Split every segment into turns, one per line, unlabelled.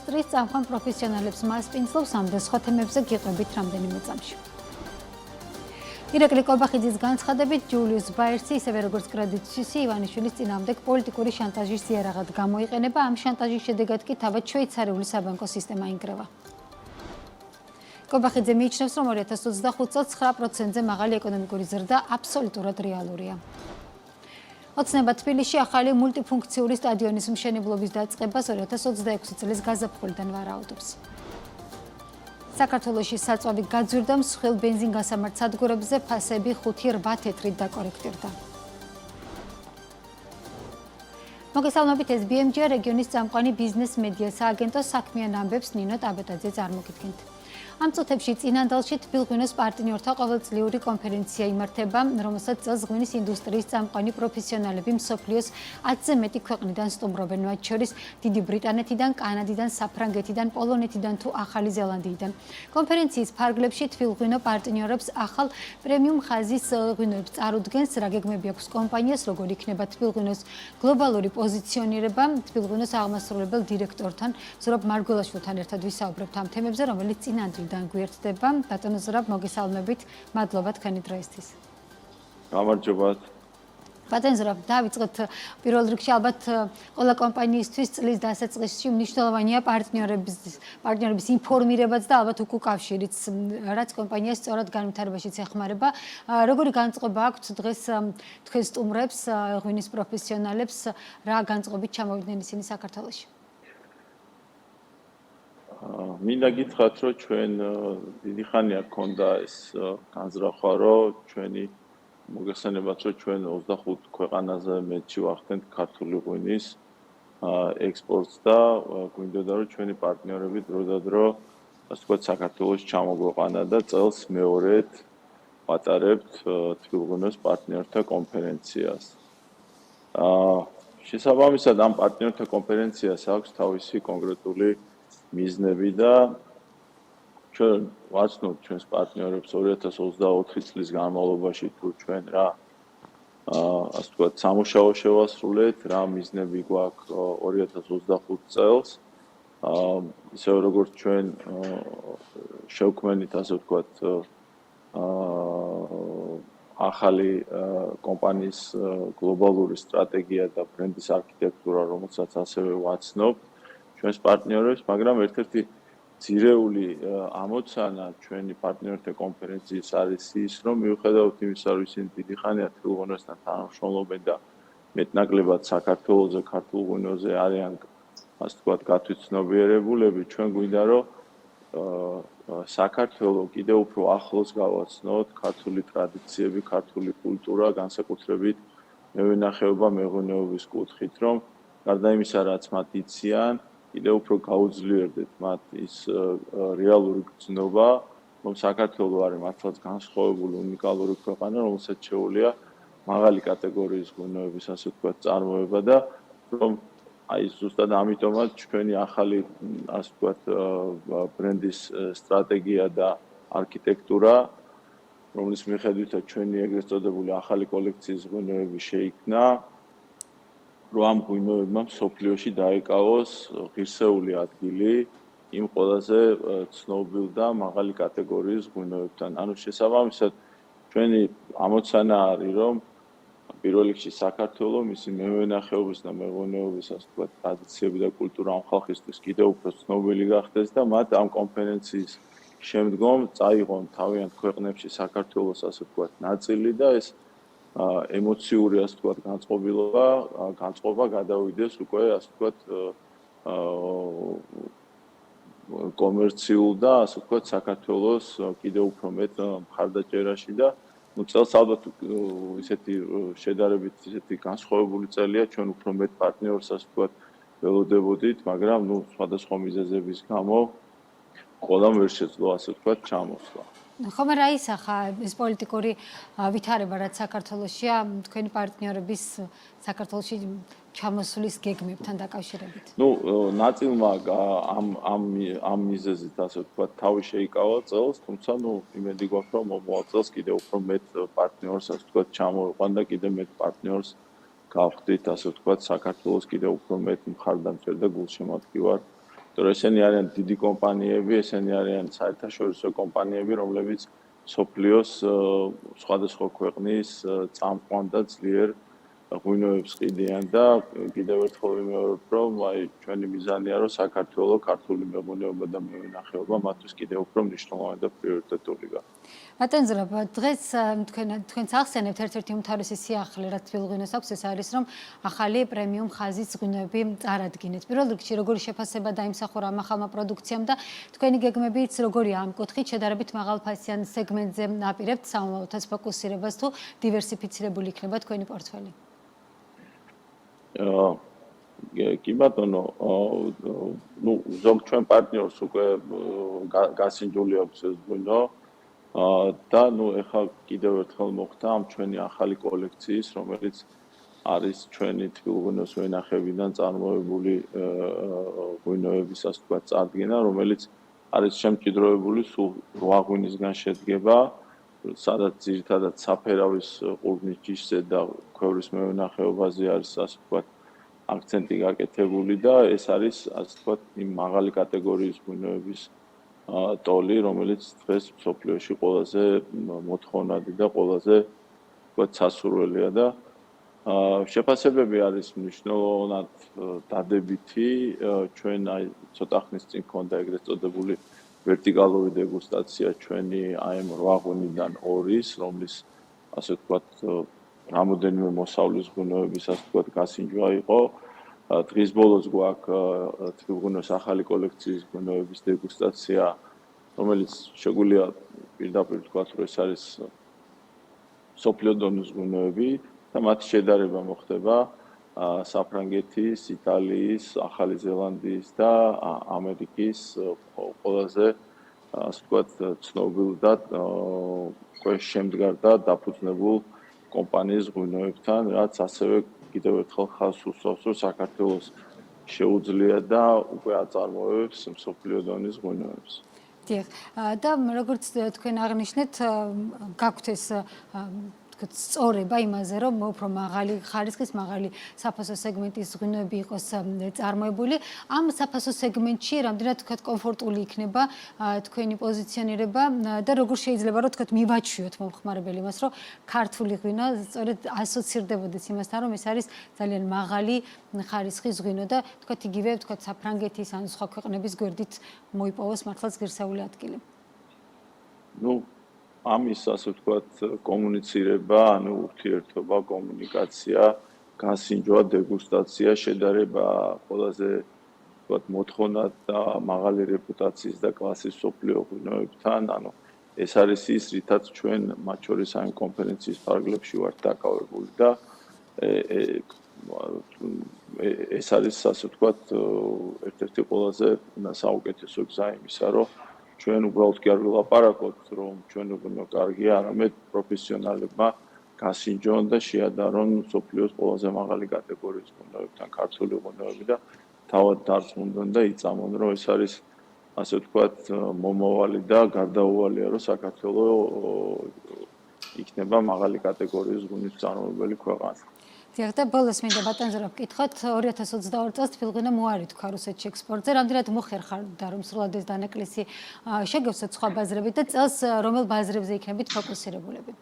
ინდუსტრიის წამყვან პროფესიონალებს მასპინძლობს ამ და სხვა თემებზე გიყვებით რამდენიმე წამში. ირაკლი კობახიძის განცხადებით, ჯულიუს ბაერცი, ისევე როგორც კრედიტ სვისი, ივანიშვილის წინააღმდეგ პოლიტიკური შანტაჟის იარაღად გამოიყენება, ამ შანტაჟის შედეგად კი თავად შვეიცარიული საბანკო სისტემა ინგრევა. კობახიძე მიიჩნევს, რომ 2025 წელს 9%-ზე მაღალი ეკონომიკური ზრდა აბსოლუტურად რეალურია. ოცნება თბილისში ახალი მულტიფუნქციური სტადიონის მშენებლობის დაწყებას 2026 წლის გაზაფხულიდან ვარაუდობს. საქართველოში საწვავი გაძვირდა მსხვილ ბენზინგასამართ სადგურებზე, ფასები 5-8 თეთრით დაკორექტირდა. მოგესალმებით, ეს BMG რეგიონის წამყვანი ბიზნეს მედია სააგენტოს საქმიან ამბებს ნინო ტაბეტაძე წარმოგიდგენთ. ამ წუთებში წინანდალში თბილღვინოს პარტნიორთა ყოველწლიური კონფერენცია იმართება, რომელსაც წელს ღვინის ინდუსტრიის წამყვანი პროფესიონალები მსოფლიოს 10-ზე მეტი ქვეყნიდან სტუმრობენ, მათ შორის დიდი ბრიტანეთიდან, კანადიდან, საფრანგეთიდან, პოლონეთიდან თუ ახალი ზელანდიიდან. კონფერენციის ფარგლებში თბილღვინო პარტნიორებს ახალ პრემიუმ ხაზის ღვინოებს წარუდგენს, რა გეგმები აქვს კომპანიას, როგორ იქნება თბილღვინოს გლობალური პოზიციონირება. თბილღვინოს აღმასრულებელ დირექტორთან ზურაბ მარგველაშვილთან ერთად ვისაუბრებთ ამ თემებზე, რომელიც წინანდალ გვერდდება. ბატონო ზურაბ, მოგესალმებით. მადლობა თქვენი დროისთვის.
გამარჯობათ.
ბატონო ზურაბ, დავიწყოთ პირველ რიგში ალბათ ყველა კომპანიისთვის წლის დასაწყისში მნიშვნელოვანია პარტნიორების ინფორმირებაც და ალბათ უკავშირიც, რაც კომპანიას სწორად განვითარებაშიც ეხმარება. როგორი განწყობა აქვთ დღეს თქვენ სტუმრებს, ღვინის პროფესიონალებს, რა განწყობით ჩამოვიდნენ ისინი საქართველოში?
მინდა გითხრათ, რომ ჩვენ დიდი ხანია გქონდა ეს განზრახვა, რომ ჩვენი მოგეხსენებათ, რომ ჩვენ 25 ქვეყანაზე მეტში ვახდენთ ქართული ღვინის ექსპორტს და გვინდოდა, რომ ჩვენი პარტნიორები დროდადრო, ასე ვთქვათ, საქართველოს ჩამოგვეყვანა და წელს მეორედ ვატარებთ თბილღვინოს პარტნიორთა კონფერენციას. შესაბამისად, ამ პარტნიორთა კონფერენციას აქვს თავისი კონკრეტული მიზნები და ჩვენ ვაცნობთ ჩვენს პარტნიორებს 2024 წლის განმავლობაში თუ ჩვენ რა ასე ვთქვათ სამუშაო შევასრულეთ, რა მიზნები გვაქვს 2025 წელს. ისევე როგორც ჩვენ შევქმნით ასე ვთქვათ ახალი კომპანიის გლობალური სტრატეგია და ბრენდის არქიტექტურა, რომელსაც ასევე ვაცნობთ ჩვენს პარტნიორებს, მაგრამ ერთ-ერთი ძირეული ამოცანა ჩვენი პარტნიორთა კონფერენციის არის ის, რომ მიუხედავად იმისა, რომ ისინი დიდი ხანია თბილღვინოსთან თანამშრომლობენ და მეტნაკლებად საქართველოზე, ქართულ ღვინოზე არიან, ასე ვთქვათ, გათვითცნობიერებულები, ჩვენ გვინდა, რომ საქართველოს კიდევ უფრო ახლოს გავაცნოთ ქართული ტრადიციები, ქართული კულტურა, განსაკუთრებით მევენახეობა, მეღვინეობის კუთხით, რომ გარდა იმისა, რაც მათ იციან, კიდევ უფრო გაუძლიერდეთ მათ ის რეალური გრძნობა, რომ საქართველოს არის მართლაც განსხვავებული უნიკალური ქვეყანა, რომელსაც შეუძლია მაღალი კატეგორიის ღვინოების, ასე ვთქვათ, წარმოება და რომ აი ზუსტად ამიტომაც ჩვენი ახალი, ასე ვთქვათ, ბრენდის სტრატეგია და არქიტექტურა, რომლის მიხედვითაც ჩვენი ეგრეთ წოდებული ახალი კოლექციის ღვინოები შეიქმნა, რომ ამ ღვინოებმა მსოფლიოში დაეკავოს ღირსეული ადგილი იმ ყველაზე ცნობილ და მაღალი კატეგორიის ღვინოებთან. ანუ შესაბამისად ჩვენი ამოცანა არის, რომ პირველ რიგში საქართველოს მისი მევენახეობის და მეღვინეობის, ასე ვთქვათ, ტრადიციები და კულტურა ამ ხალხისთვის კიდევ უფრო ცნობილი გახდეს და მათ ამ კონფერენციის შემდგომ წაიღონ თავიანთ ქვეყნებში საქართველოს, ასე ვთქვათ, ნაწილი და ეს ემოციური, ასე ვთქვათ, განწყობა გადავიდეს უკვე, ასე ვთქვათ, კომერციულ და, ასე ვთქვათ, საქართველოს კიდევ უფრო მეტ მხარდაჭერაში და წელს ალბათ ისეთი შედარებით ისეთი განსხვავებული წელია, ჩვენ უფრო მეტ პარტნიორს, ასე ვთქვათ, ველოდებოდით, მაგრამ სხვადასხვა მიზეზების გამო ყველამ ვერ შეძლო, ასე ვთქვათ, ჩამოსვლა.
ხომ რა ისახა ეს პოლიტიკური ვითარება, რაც საქართველოსია, თქვენი პარტნიორების საქართველოში ჩამოსვლის გეგმებთან დაკავშირებით?
ნაწილმა ამ მიზეზით, ასე ვთქვათ, თავი შეიკავა წელს, თუმცა იმედი გვაქვს, რომ მომავალ წელს კიდევ უფრო მეტ პარტნიორს, ასე ვთქვათ, ჩამოვიყვან და კიდევ მეტ პარტნიორს გავხდით, ასე ვთქვათ, საქართველოს კიდევ უფრო მეტ მხარდამჭერ და გულშემატკივარ რომ ესენი არიან დიდი კომპანიები, ესენი არიან საერთაშორისო კომპანიები, რომლებიც სოფლიოს სხვადასხვა ქვეყნის წამყვან და ძლიერ ღვინოებს ყიდიან და კიდევ ერთხელ ვიმეორებ, რომ აი ჩვენი მიზანია, რომ საქართველოს ქართული მეღვინეობა და მევენახეობა მათთვის კიდევ უფრო მნიშვნელოვანი და პრიორიტეტული გახდეს.
ბატონ ზურაბ, დღეს თქვენს ახსენებთ ერთ-ერთი უმთავრესი სიახლე, რაც თბილღვინოს აქვს, ეს არის, რომ ახალი პრემიუმ ხაზის ღვინოები წარადგინეთ. პირველ რიგში, როგორი შეფასება დაიმსახურა ამ ახალმა პროდუქციამ და თქვენი გეგმებიც როგორია ამ კუთხით, შედარებით მაღალფასიან სეგმენტზე აპირებთ სამომავლოთაც ფოკუსირებას თუ დივერსიფიცირებული იქნება თქვენი პორტფელი?
კი ბატონო, ну, ზოგ ჩვენ პარტნიორს უკვე გასინჯული აქვს ეს ღვინო და ну, ეხლა კიდევ ერთხელ მოხდა ამ ჩვენი ახალი კოლექციის, რომელიც არის ჩვენი თბილღვინოს ვენახებიდან წარმოებული ღვინოების, ასე ვთქვათ, წარდგენა, რომელიც არის შემჭიდროვებული სულ 8 ღვინისგან შედგება, სადაც ძირითადად საფერავის ყურძნის ჯიშზე და ქვევრის მევენახეობაზე არის, ასე ვთქვათ, აქცენტი გაკეთებული და ეს არის, ასე ვთქვათ, იმ მაღალი კატეგორიის ღვინოების ტოლი, რომელიც დღეს მსოფლიოში ყველაზე მოთხოვნადი და ყველაზე, ვთქვათ, სასურველია და შეფასებები არის მნიშვნელოვნად დადებითი. ჩვენ აი ცოტა ხნის წინ ქონდა ეგრეთ წოდებული ვერტიკალური დეგუსტაცია ჩვენი აი ამ 8 ღვინიდან 2-ის, რომლის ასე ვთქვათ, რამოდენიმე მოსავლის ღვინოების, ასე ვთქვათ, გასინჯვა იყო. დღის ბოლოს გვაქვს თბილღვინოს ახალი კოლექციის ღვინოების დეგუსტაცია, რომელიც შეგვიძლია პირდაპირ ვთქვათ, რომ ეს არის სოფლიო დონის ღვინოები და მათი შედარება მოხდება საფრანგეთის, იტალიის, ახალი ზელანდიის და ამერიკის ყველაზე, ასე ვთქვათ, ცნობილ და შემდგარ და დაფუძნებულ კომპანიის ღვინოებთან, რაც ასევე კიდევ ერთხელ ხაზს უსვამს, რომ საქართველოს შეუძლია და უკვე აწარმოებს მსოფლიო დონის ღვინოებს.
დიახ, და როგორც თქვენ აღნიშნეთ, გაქვთ ეს სწორება იმაზე, რომ უფრო მაღალი ხარისხის, მაღალი საფასო სეგმენტის ღვინოები იყოს წარმოებული. ამ საფასო სეგმენტში რამდენად თქვათ კომფორტული იქნება თქვენი პოზიციონირება და როგორ შეიძლება რომ თქვათ მივაჩვიოთ მომხმარებელი იმას, რომ ქართული ღვინო სწორედ ასოცირდებოდეს იმასთან, რომ ეს არის ძალიან მაღალი ხარისხის ღვინო და თქვათ იგივე თქვათ საფრანგეთის ან სხვა ქვეყნების გვერდით მოიპოვოს მართლაც ღირსეული ადგილი.
ну ამის, ასე ვთქვათ, კომუნიცირება, ანუ ურთიერთობა, კომუნიკაცია, გასინჯვა, დეგუსტაცია, შედარება ყველაზე, ვთქვათ, მოთხოვნად და მაღალი რეპუტაციის და კლასის სოფლიო ღვინოებთან, ანუ ეს არის ის, რითაც ჩვენ მათ შორის ამ კონფერენციის ფარგლებში ვართ დაკავებული და ეს არის, ასე ვთქვათ, ერთ-ერთი ყველაზე საუკეთესო გზა იმისა, რომ ჩვენ უბრალოდ კი არ ვილაპარაკოთ, რომ ჩვენი ღვინო კარგია, არამედ პროფესიონალებმა გასინჯონ და შეადარონ სოფლიოს ყველაზე მაღალი კატეგორიის ღვინოებთან ქართული ღვინოები და თავად დარწმუნდონ და იწამონ, რომ ეს არის, ასე ვთქვათ, მომავალი და გარდაუვალია, რომ საქართველოს იქნება მაღალი კატეგორიის ღვინის წარმოებელი ქვეყანა.
დიახ, და ბოლოს მინდა ბატონ ზურაბ ვკითხოთ, 2022 წელს თბილღვინო მოარითქვა რუსეთში ექსპორტზე, რამდენად მოხერხდა რომ სრულად ეს დანაკლისი შეგევსოთ სხვა ბაზრებით და წელს რომელ ბაზრებზე იქნებით ფოკუსირებულები?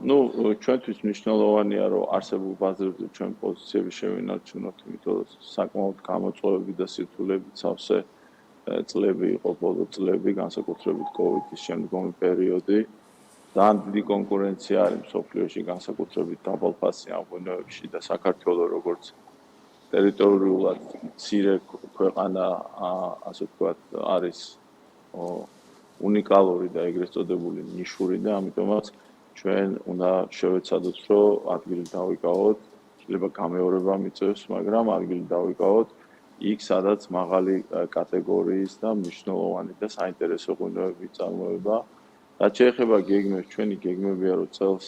ну, ჩვენთვის მნიშვნელოვანია, რომ არსებულ ბაზრებზე ჩვენ პოზიციები შევინარჩუნოთ, იმიტომ რომ საკმაოდ გამოწვევები და სირთულეებით სავსე წლები იყო ბოლო წლები, განსაკუთრებით კოვიდის შემდგომი პერიოდი. ძალიან დიდი კონკურენცია არის მსოფლიოში, განსაკუთრებით დაბალფასიან ღვინოებში და საქართველოს როგორც ტერიტორიულად მცირე ქვეყანა, ასე ვთქვათ, არის უნიკალური და ეგრეთ წოდებული ნიშური და ამიტომაც ჩვენ უნდა შევეცადოთ, რომ ადგილი დავიკავოთ, შეიძლება გამეორება მიწევს, მაგრამ ადგილი დავიკავოთ იქ, სადაც მაღალი კატეგორიის და მნიშვნელოვანი და საინტერესო ღვინოები წარმოება. რაც შეეხება გეგმებს, ჩვენი გეგმებია, რომ წელს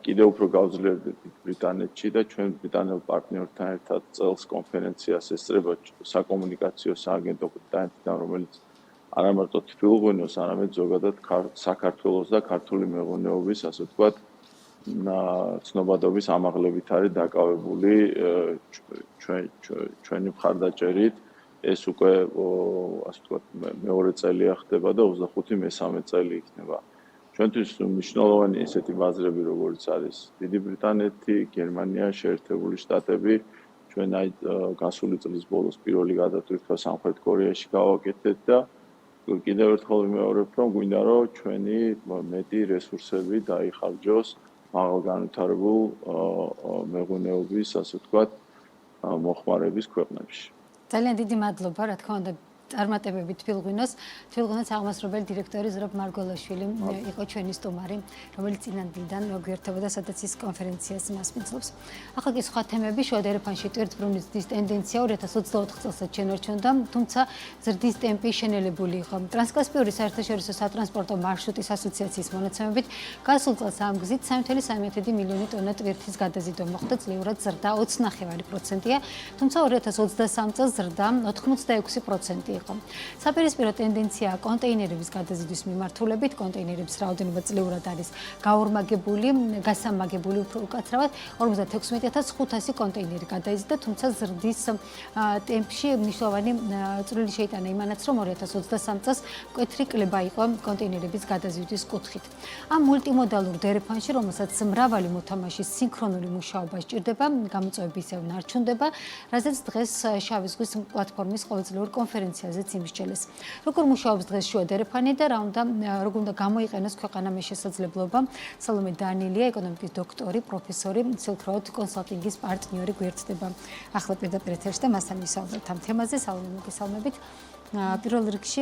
კიდევ უფრო გავძლიერდეთ ბრიტანეთში და ჩვენ ბრიტანელ პარტნიორთან ერთად წელს კონფერენციას ესწრება საკომუნიკაციო სააგენტო ბრიტანეთიდან, რომელიც არა მარტო თბილღვინოს, არამედ ზოგადად საქართველოს და ქართული მეღვინეობის, ასე ვთქვათ, ცნობადობის ამაღლებით არის დაკავებული ჩვენი მხარდაჭერით. ეს უკვე ასე ვთქვათ მეორე წელია ხდება და 25 მესამე წელი იქნება. ჩვენთვის მნიშვნელოვანი ესეთი ბაზრები როგორც არის დიდი ბრიტანეთი, გერმანია, შეერთებული შტატები, ჩვენ აი გასული წლის ბოლოს პირველი გადატვირთვა სამხრეთ კორეაში გავაკეთეთ და კიდევ ერთხელ ვიმეორებ, რომ გვინდა რომ ჩვენი მეტი რესურსები დაიხარჯოს მაღალგანვითარებულ მეღვინეობის, ასე ვთქვათ, მოხმარების ქვეყნებში.
ძალიან დიდი მადლობა, რა თქმა უნდა, წარმატებებით თბილღვინოს აღმასრულებელი დირექტორი ზურაბ მარგველაშვილი იყო ჩვენი სტუმარი, რომელიც წინანდიდან გვერდებოდა, სადაც ის კონფერენციას მასპინძლობს. ახლა კი სხვა თემები, შუა დერეფანში ტვირთბრუნვის ტენდენცია 2024 წელსაც შემორჩენდა, თუმცა ზრდის ტემპი შენელებული იყო. ტრანსკასპიური საერთაშორისო სატრანსპორტო მარშრუტის ასოციაციის მონაცემებით, გასულ წელს ამ გზით 3,3 მილიონი ტონა ტვირთის გადაზიდვა მოხდა, ძლიერად ზრდა 20.9%-ია, თუმცა 2023 წელს ზრდა 86%. საპირისპირო ტენდენციაა კონტეინერების გადაზიდვის მიმართულებით, კონტეინერების რაოდენობა ძლიერად არის გასამაგებული უფრო უკაცრავად, 56500 კონტეინერი გადაიზიდა, თუმცა ზრდის ტემპში მნიშვნელოვანი წვლილი შეიტანა იმანაც, რომ 2023 წელს მკვეთრი კლება იყო კონტეინერების გადაზიდვის კუთხით. ამ მულტიმოდალურ დერეფანში, რომელსაც მრავალი მოთამაშის სინქრონული მუშაობა სჭირდება, გამოწვევები ისევ ნარჩუნდება, რაზეც დღეს შავი ზღვის პლატფორმის ყოველწლიურ კონფერენციაზე იმსჯელეს. როგორ მუშაობს დღეს შუა დერეფანი და როგორ უნდა გამოიყენოს ქვეყანამ შესაძლებლობა? სალომე დანილია, ეკონომიკის დოქტორი, პროფესორი, Silk Road კონსალტინგის პარტნიორი გვერდდება. ახლა პირდაპირ ეთერში და მასთან ვისაუბრებთ ამ თემაზე. სალომე, მოგესალმებით. პირველ რიგში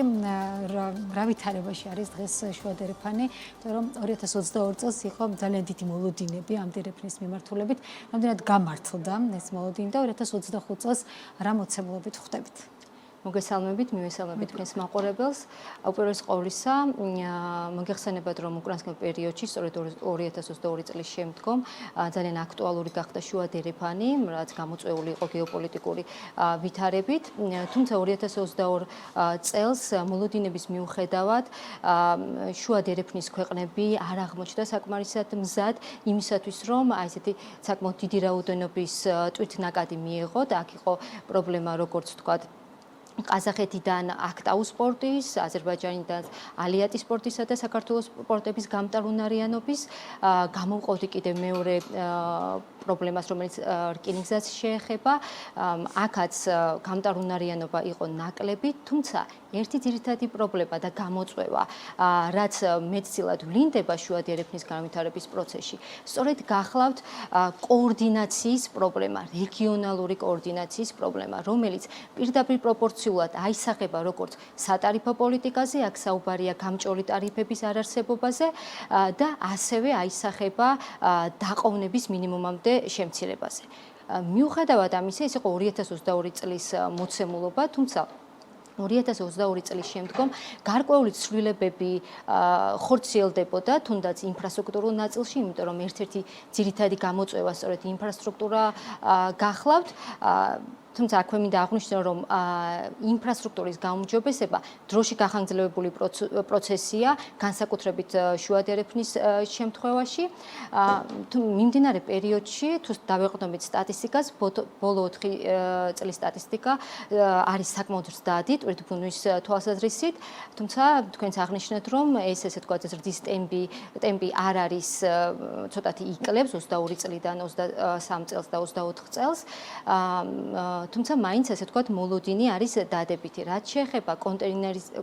რა ვითარებაში არის დღეს შუა დერეფანი, იმიტომ რომ 2022 წელს იყო ძალიან დიდი მოლოდინები ამ დერეფნის მიმართულებით, რამდენად გამართლდა ეს მოლოდინი და 2025 წელს რა მოცემულობით ხვდებით?
მოგესალმებით, მივესალმებით თქვენს მაყურებელს. უპირველეს ყოვლისა, მოგეხსენებათ, რომ უკრაინულ პერიოდში, სწორედ 2022 წლის შემდგომ, ძალიან აქტუალური გახდა შუა დერეფანი, რაც გამოწვეული იყო გეოპოლიტიკური ვითარებით. თუმცა 2022 წელს მოლოდინების მიუხედავად, შუა დერეფნის ქვეყნები არ აღმოჩნდა საკმარისად მზად იმისათვის, რომ აი ესეთი საკმაოდ დიდი რაოდენობის ტვირთნაკადი მიეღოთ. აქ იყო პრობლემა, როგორც ვთქვათ, ყაზახეთიდან აქტაუს პორტის, აზერბაიჯანიდან ალიატის პორტისა და საქართველოს პორტების გამტარუნარიანობის, გამოვყავდი კიდევ მეორე პრობლემას, რომელიც რკინიგზას შეეხება. აქაც გამტარუნარიანობა იყო ნაკლები, თუმცა ერთი ძირითადი პრობლემა და გამოწვევა, რაც მეტწილად ვლინდება შუა დერეფნის განვითარების პროცესში, სწორედ გახლავთ კოორდინაციის პრობლემა, რეგიონალური კოორდინაციის პრობლემა, რომელიც პირდაპირ პროპორციულად აისახება როგორც სატარიფო პოლიტიკაზე, აქ საუბარია გამჭოლი ტარიფების არარსებობაზე და ასევე აისახება დაყოვნების მინიმუმამდე შემცირებაზე. მიუხედავად ამისა, ეს იყო 2022 წლის მოცემულობა, თუმცა 2022 წლის შემდგომ გარკვეული ცვლილებები ხორციელდებოდა, თუნდაც ინფრასტრუქტურულ ნაწილში, იმიტომ რომ ერთ-ერთი ძირითადი გამოწვევა სწორედ ინფრასტრუქტურა გახლავთ. თუმცა აქვე მინდა აღვნიშნო, რომ ინფრასტრუქტურის გაუმჯობესება დროში გახანგრძლივებული პროცესია, განსაკუთრებით შუა დერეფნის შემთხვევაში. მიმდინარე პერიოდში, თუ დავეყრდნობით სტატისტიკას, ბოლო 4 წლის სტატისტიკა არის საკმაოდ ზრდადი ტვირთბრუნვის თვალსაზრისით, თუმცა თქვენც აღნიშნეთ, რომ ეს ესე ვთქვათ ზრდის ტემპი არ არის ცოტათი იკლებს 22 წლიდან 23 წელს და 24 წელს. თუმცა მაინც ასე ვთქვათ მოლოდინი არის დადებითი. რაც შეეხება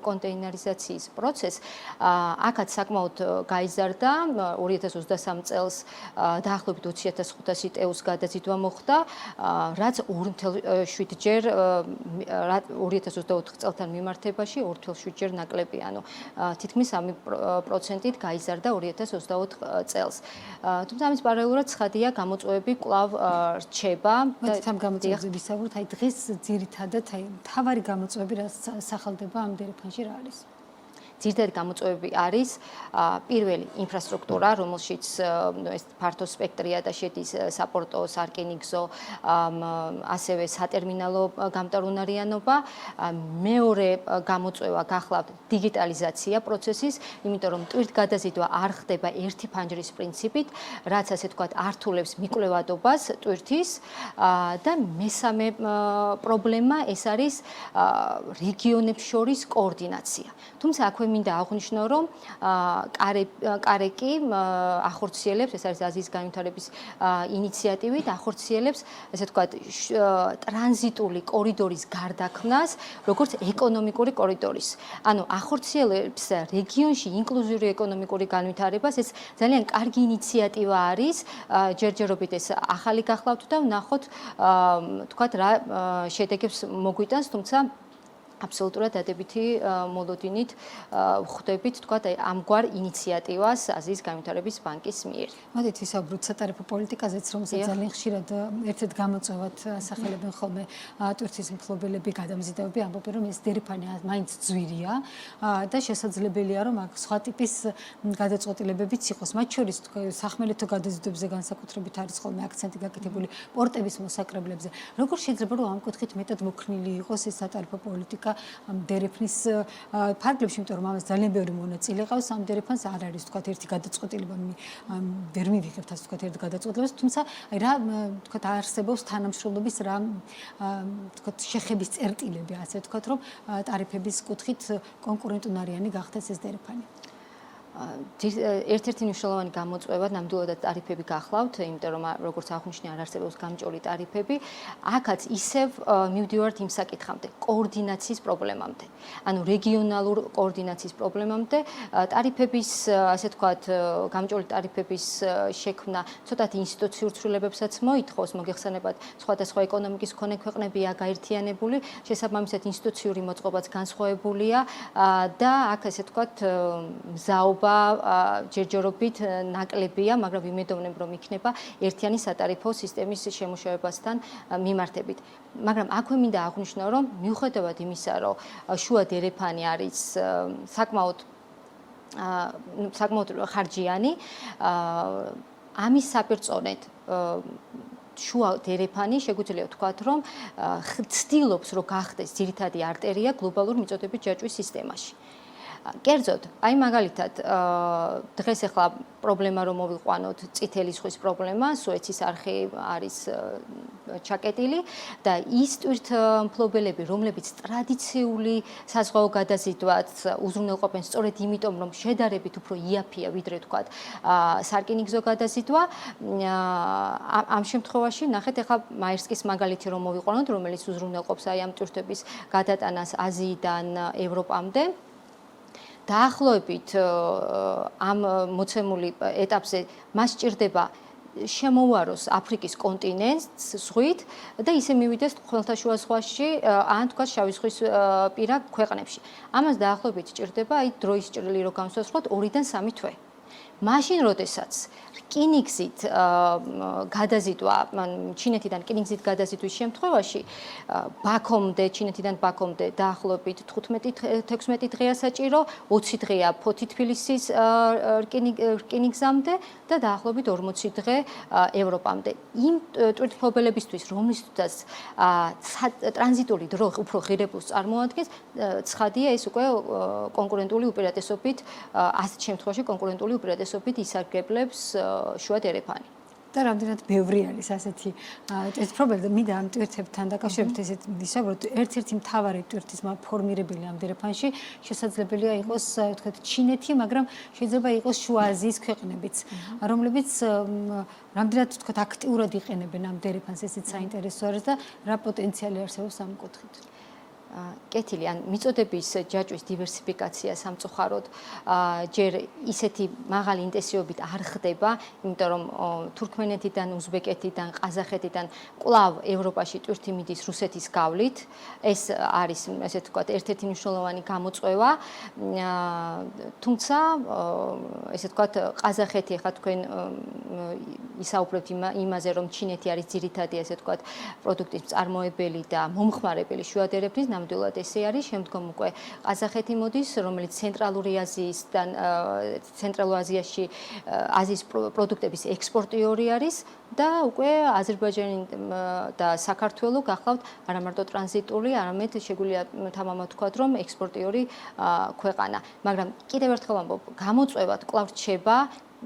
კონტეინერიზაციის პროცესს, აქაც საკმაოდ გაიზარდა 2023 წელს დაახლოებით 20500 ტეუს გადაზიდვა მოხდა, რაც 2.7 ჯერ 2024 წელთან მიმართებაში 2.7 ჯერ ნაკლები, ანუ თითქმის 3%-ით გაიზარდა 2024 წელს. თუმცა ამის პარალელურად ცხადია გამოწვევები კვლავ რჩება
და ამ გამოწვევებზე ვისაუბროთ. აი დღეს ძირითადად მთავარი გამოწვევები, რაც სახელდება ამ დერეფანში რა არის?
ძირითადი გამოწვევები არის პირველი ინფრასტრუქტურა, რომელშიც ეს ფართო სპექტრია და შედის საპორტო, სარკინიგზო, ასევე სატერმინალო გამტარუნარიანობა. მეორე გამოწვევა გახლავთ დიგიტალიზაცია პროცესის, იმიტომ რომ ტვირთგადაზიდვა არ ხდება ერთი ფანჯრის პრინციპით, რაც ასე თქვათ ართულებს მიკვლევადობას ტვირთის და მესამე პრობლემა ეს არის რეგიონებს შორის კოორდინაცია. თუმცა აქვე მინდა აღვნიშნო, რომ კარეკი ახორციელებს, ეს არის აზიის განვითარების ინიციატივით, ახორციელებს, ესე ვთქვათ, ტრანზიტული კორიდორის გარდაქმნას, როგორც ეკონომიკური კორიდორის. ანუ ახორციელებს რეგიონში ინკლუზიური ეკონომიკური განვითარებას, ეს ძალიან კარგი ინიციატივა არის, ჯერჯერობით ეს ახალი გახლავთ და ვნახოთ, თქვათ რა შედეგებს მოგვიტანს, თუმცა აბსოლუტურად დადებითი მოლოდინით ვხვდებით, თქვათ, ამგვარ ინიციატივას აზიის განვითარების ბანკის მიერ.
მოდით ვისაუბროთ სატარიფო პოლიტიკაზეც, რომელსაც ძალიან ხშირად ერთ-ერთ გამოწვევად ასახელებენ ხოლმე ტვირთის მფლობელები, გადამზიდავები, ამბობენ, რომ ეს დერიფანი მაინც ძვირია და შესაძლებელია, რომ აქ სხვა ტიპის გადაწყვეტილებებიც იყოს. მათ შორის სახმელეთო გადაზიდვებზე განსაკუთრებით არის ხოლმე აქცენტი გაკეთებული პორტების მოსაკრებლებზე. როგორ შეიძლება რომ ამ კუთხით მეტად მოქნილი იყოს ეს სატარიფო პოლიტიკა დერეფნის ფარგლებში, იმიტომ რომ ამას ძალიან ბევრი მონაწილე ყავს, ამ დერეფანს არ არის თქვათ ერთი გადაწყვეტილება, ვერ მივიღებთ ასე თქვათ ერთ გადაწყვეტილებას, თუმცა რა თქვათ არსებობს თანამშრომლობის რა თქვათ შეხების წერტილები, ასე თქვათ, რომ ტარიფების კუთხით კონკურენტუნარიანი გახდეს ეს დერეფანი.
ერთ-ერთი მნიშვნელოვანი გამოწვევა ნამდვილად ტარიფები გახლავთ, იმიტომ რომ როგორც აღნიშნე არ არსებობს გამჭოლი ტარიფები, აქაც ისევ მივდივართ იმ საკითხამდე, კოორდინაციის პრობლემამდე. ანუ რეგიონალურ კოორდინაციის პრობლემამდე, ტარიფების, ასე ვთქვათ, გამჭოლი ტარიფების შექმნა ცოტათი ინსტიტუციურ ცვლილებებსაც მოითხოვს, მოგეხსენებათ, სხვადასხვა ეკონომიკის მქონე ქვეყნებია გაერთიანებული, შესაბამისად ინსტიტუციური მოწყობაც განსხვავებულია და აქ ასე ვთქვათ, მზაობა ჯერჯერობით ნაკლებია, მაგრამ ვიმედოვნებ, რომ იქნება ერთიანი სატარიფო სისტემის შემუშავებასთან მიმართებით. მაგრამ აქვე მინდა აღვნიშნო, რომ მიუხედავად იმისა, რომ შუა დერეფანი არის საკმაოდ ხარჯიანი, ამის საპირწონედ შუა დერეფანი შეგვიძლია ვთქვათ, რომ ცდილობს, რომ გახდეს ძირითადი არტერია გლობალურ მიწოდებით ჯაჭვის სისტემაში. კერძოდ, აი მაგალითად, დღეს ახლა პრობლემა რომ მოვიყვანოთ წითელი ზღვის პრობლემა, სუეცის არხი არის ჩაკეტილი და ის ტვირთმფლობელები, რომლებიც ტრადიციული საზღვაო გადაზიდვას უზრუნველყოფენ სწორედ იმიტომ, რომ შედარებით უფრო იაფია, ვიდრე თქვათ, სარკინიგზო გადაზიდვა, ამ შემთხვევაში ნახეთ ახლა მაერსკის მაგალითი რომ მოვიყვანოთ, რომელიც უზრუნველყოფს აი ამ ტვირთების გადატანას აზიიდან ევროპამდე. დაახლოებით ამ მოცემული ეტაპზე მას სჭირდება შემოვაროს აფრიკის კონტინენტს ზღვით და ისე მივიდეს ხმელთაშუა ზღვაში ან თქვა შავი ზღვის პირა ქვეყნებში. ამას დაახლოებით სჭირდება აი დროის ჭრილი რო განსაზღვროთ 2-დან 3 თვე. მაშინ როდესაც რკინიგზით გადაზიდვა, ჩინეთიდან რკინიგზით გადაზიდვის შემთხვევაში ბაქომდე, ჩინეთიდან ბაქომდე დაახლოებით 15-16 დღეა საჭირო, 20 დღეა ფოთი-თბილისის რკინიგზამდე და დაახლოებით 40 დღე ევროპამდე. იმ ტვირთმფლობელებისთვის, რომლისთვისაც ტრანზიტული დრო უფრო ღირებულს წარმოადგენს, ცხადია ეს უკვე კონკურენტული უპირატესობით, ასეთ შემთხვევაში კონკურენტული უპირატესობით ისარგებლებს შუა დერეფანი.
და რამდენად ბევრი არის ასეთი ეს პრობლემა, მინდა ამ ტვირთებთან დაკავშირებით ესეთ ვისაუბროთ, ერთ-ერთი მთავარი ტვირთის ფორმირებელი ამ დერეფანში შესაძლებელია იყოს, ვთქვათ, ჩინეთი, მაგრამ შეიძლება იყოს შუა აზიის ქვეყნებიც, რომლებიც რამდენად ვთქვათ, აქტიურად იყენებენ ამ დერეფანს, ესეც საინტერესო არის და რა პოტენციალი არსებობს ამ კუთხით.
კეთილი, ან მიწოდების ჯაჭვის დივერსიფიკაცია სამწუხაროდ ჯერ ისეთი მაღალი ინტენსივობით არ ხდება, იმიტომ რომ თურქმენეთიდან, უზბეკეთიდან, ყაზახეთიდან კვლავ ევროპაში ტვირთი მიდის რუსეთის გავლით. ეს არის, ესე ვთქვათ, ერთ-ერთი მნიშვნელოვანი გამოწვევა. თუმცა, ესე ვთქვათ, ყაზახეთი ახლა თქვენ ისაუბრებთ იმაზე, რომ ჩინეთი არის ძირითადი, ესე ვთქვათ, პროდუქტის მწარმოებელი და მომხმარებელი შუა დერეფნის ნამდვილად ესე არის. შემდგომ უკვე ყაზახეთი მოდის, რომელიც ცენტრალური აზიაში აზიის პროდუქტების ექსპორტიორი არის და უკვე აზერბაიჯანი და საქართველო გახლავთ არა მარტო ტრანზიტული, არამედ შეგვიძლია თამამად ვთქვათ, რომ ექსპორტიორი ქვეყანა. მაგრამ კიდევ ერთხელ ამბობ, გამოწვევად კვლავ რჩება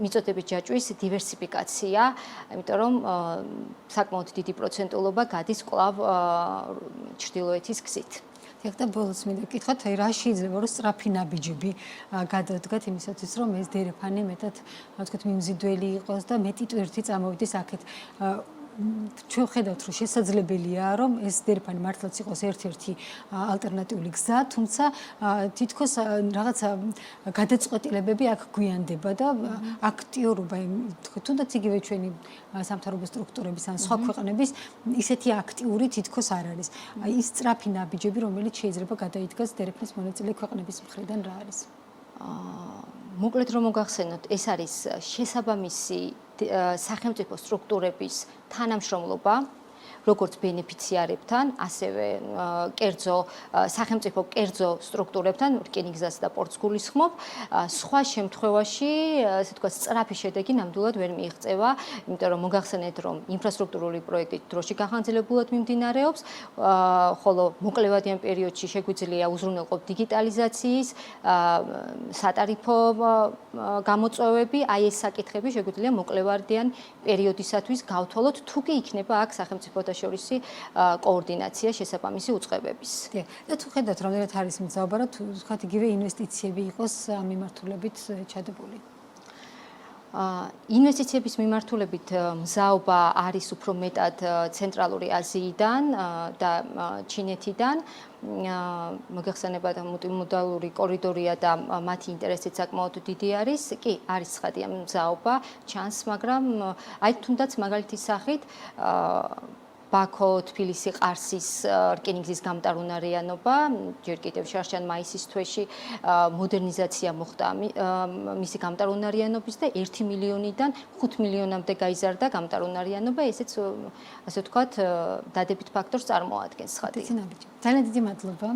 მიწოდების ჯაჭვის დივერსიფიკაცია, იმიტომ რომ საკმაოდ დიდი პროცენტულობა გადის კვლავ ჩრდილოეთის გზით.
და ბოლოს მინდა გკითხოთ, რა შეიძლება რომ სწრაფი ნაბიჯები გადადგათ იმისათვის, რომ ეს დერეფანი მეტად, ვთქვათ, მიმზიდველი იყოს და მეტი ტვირთი წამოვიდეს აქეთ. ჩვენ ხედავთ, რომ შესაძლებელია, რომ ეს დერეფანი მართლაც იყოს ერთ-ერთი ალტერნატიული გზა, თუმცა თითქოს რაღაცა გადაწყვეტილებები აქ გვიანდება და აქტიურობა, თუნდაც იგივე ჩვენი სამთავრობო სტრუქტურების ან სხვა ქვეყნების ისეთი აქტიური თითქოს არ არის. ის სწრაფი ნაბიჯები, რომელიც შეიძლება გადაიდგას დერეფნის მონაწილე ქვეყნების მხრიდან რა არის?
მოკლედ რომ მოგახსენოთ, ეს არის შესაბამისი სახელმწიფო სტრუქტურების თანამშრომლობა, როგორც ბენეფიციარებთან, ასევე სახელმწიფო კერძო სტრუქტურებთან, რკინიგზას და პორტს გულისხმობ. სხვა შემთხვევაში, ასე ვთქვათ, სწრაფი შედეგი ნამდვილად ვერ მიიღწევა, იმიტომ რომ მოგახსენეთ, რომ ინფრასტრუქტურული პროექტი დროში გახანძილებულად მიმდინარეობს, ხოლო მოკლევადიან პერიოდში შეგვიძლია უზრუნველყოფ დიგიტალიზაციის, სატარიფო გამოწვევები, აი ეს საკითხები შეგვიძლია მოკლევადიან პერიოდისათვის გავთვალოთ, თუ კი იქნება აქ სახელმწიფო შორისი კოორდინაცია შესაბამისი უწყებების.
და თუ ხედავთ, რამდენად არის მძაობა, რომ თქვათ იგივე ინვესტიციები იყოს ამ მიმართულებით ჩადებული?
ინვესტიციების მიმართულებით მზაობა არის უფრო მეტად ცენტრალური აზიიდან და ჩინეთიდან. მოგეხსენებათ, მუდმივი კორიდორია და მათი ინტერესიც საკმაოდ დიდი არის. კი, არის ცხადია მზაობა, ჩანს, მაგრამ აი თუნდაც მაგალითის სახით ბაქო, თბილისი, ყარსის რკინიგზის გამტარუნარიანობა, ჯერ კიდევ შარშან-მაისის თვეში მოდერნიზაცია მოხდა მისი გამტარუნარიანობის და 1 მილიონიდან 5 მილიონამდე გაიზარდა გამტარუნარიანობა, ესეც ასე ვთქვათ, დადებით ფაქტორს წარმოადგენს ხათი.
ძალიან დიდი მადლობა.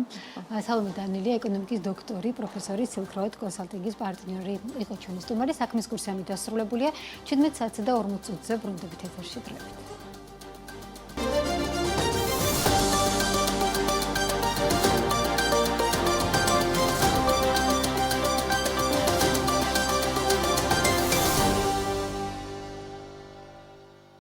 სალომე დანიელი, ეკონომიკის დოქტორი, პროფესორი, Silk Road კონსალტინგის პარტნიორი იყო ჩვენი სტუმარი. საქმის კურსი ამით დასრულებულია. 17 საათსა და 40 წუთზე ბრუნდებით ეთერში.